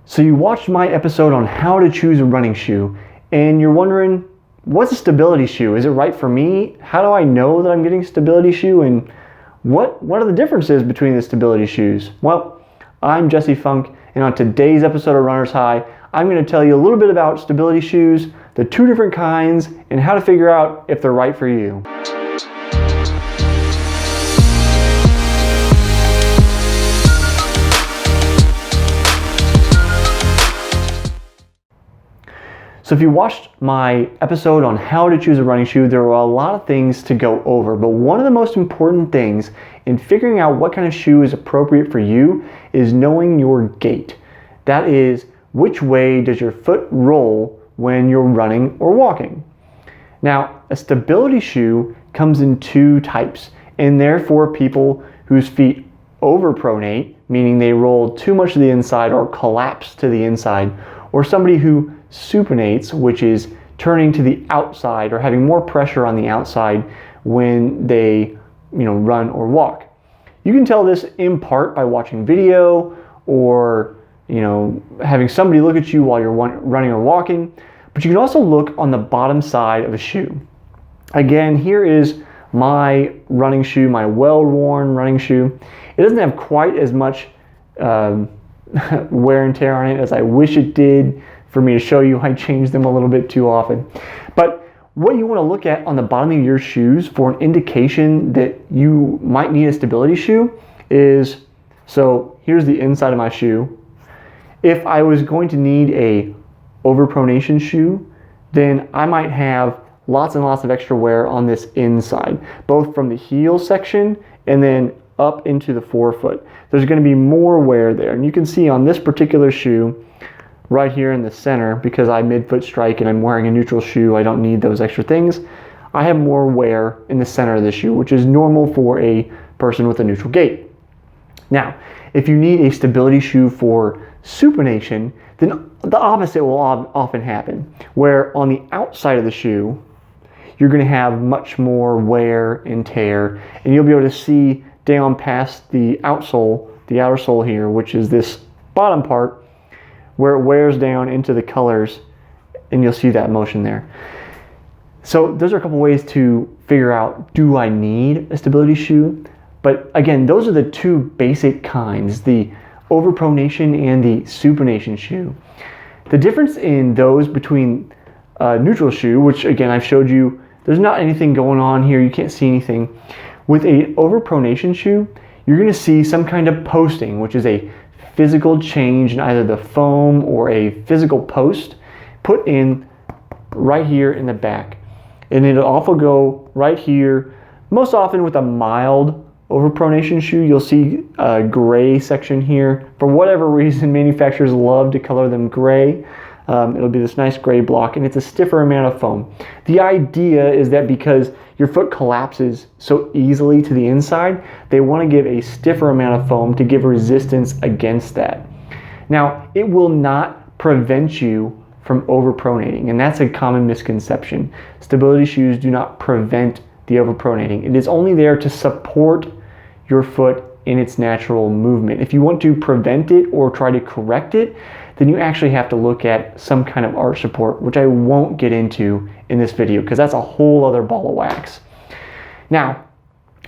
So you watched my episode on how to choose a running shoe, and you're wondering, what's a stability shoe? Is it right for me? How do I know that I'm getting a stability shoe? And what are the differences between the stability shoes? Well, I'm Jesse Funk, and on today's episode of Runner's High, I'm going to tell you a little bit about stability shoes, the two different kinds, and how to figure out if they're right for you. So if you watched my episode on how to choose a running shoe, there were a lot of things to go over, but one of the most important things in figuring out what kind of shoe is appropriate for you is knowing your gait. That is, which way does your foot roll when you're running or walking? Now, a stability shoe comes in two types, and therefore people whose feet overpronate, meaning they roll too much to the inside or collapse to the inside, or somebody who supinates, which is turning to the outside or having more pressure on the outside when they run or walk. You can tell this in part by watching video or having somebody look at you while you're running or walking, but you can also look on the bottom side of a shoe. Again, here is my running shoe, my well-worn running shoe. It doesn't have quite as much wear and tear on it as I wish it did for me to show you. I change them a little bit too often. But what you want to look at on the bottom of your shoes for an indication that you might need a stability shoe is, so here's the inside of my shoe. If I was going to need a overpronation shoe, then I might have lots and lots of extra wear on this inside, both from the heel section and then up into the forefoot. There's going to be more wear there. And you can see on this particular shoe, right here in the center, because I midfoot strike and I'm wearing a neutral shoe, I don't need those extra things. I have more wear in the center of the shoe, which is normal for a person with a neutral gait. Now, if you need a stability shoe for supination, then the opposite will often happen, where on the outside of the shoe, you're going to have much more wear and tear, and you'll be able to see down past the outsole, the outer sole here, which is this bottom part, where it wears down into the colors, and you'll see that motion there. So those are a couple ways to figure out, do I need a stability shoe? But again, those are the two basic kinds, the overpronation and the supination shoe. The difference in those between a neutral shoe, which again I've showed you, there's not anything going on here, you can't see anything. With a overpronation shoe, you're going to see some kind of posting, which is a physical change in either the foam or a physical post put in right here in the back. And it'll also go right here. Most often with a mild overpronation shoe, you'll see a gray section here. For whatever reason, manufacturers love to color them gray. It'll be this nice gray block, and it's a stiffer amount of foam. The idea is that because your foot collapses so easily to the inside, they want to give a stiffer amount of foam to give resistance against that. Now, it will not prevent you from overpronating, and that's a common misconception. Stability shoes do not prevent the overpronating. It is only there to support your foot in its natural movement. If you want to prevent it or try to correct it, then you actually have to look at some kind of arch support, which I won't get into in this video because that's a whole other ball of wax. Now,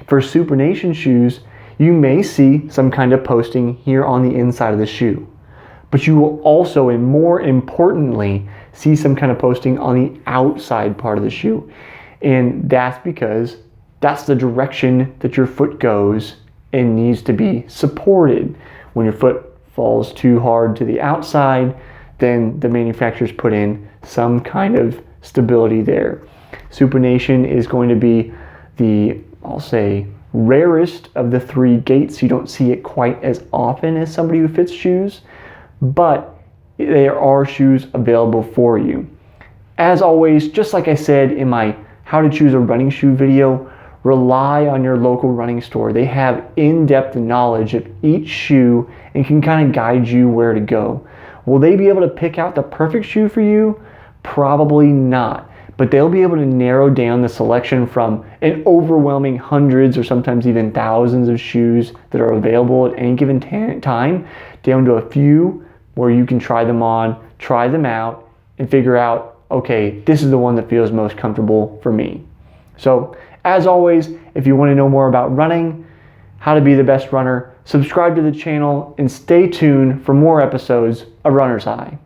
for supination shoes, you may see some kind of posting here on the inside of the shoe, but you will also, and more importantly, see some kind of posting on the outside part of the shoe. And that's because that's the direction that your foot goes and needs to be supported. When your foot falls too hard to the outside, then the manufacturers put in some kind of stability there. Supination is going to be the, I'll say, rarest of the three gaits. You don't see it quite as often as somebody who fits shoes, but there are shoes available for you. As always, just like I said in my how to choose a running shoe video, rely on your local running store. They have in-depth knowledge of each shoe and can kind of guide you where to go. Will they be able to pick out the perfect shoe for you? Probably not, but they'll be able to narrow down the selection from an overwhelming hundreds or sometimes even thousands of shoes that are available at any given time down to a few where you can try them on, try them out, and figure out, okay, this is the one that feels most comfortable for me. So as always, if you want to know more about running, how to be the best runner, subscribe to the channel and stay tuned for more episodes of Runner's High.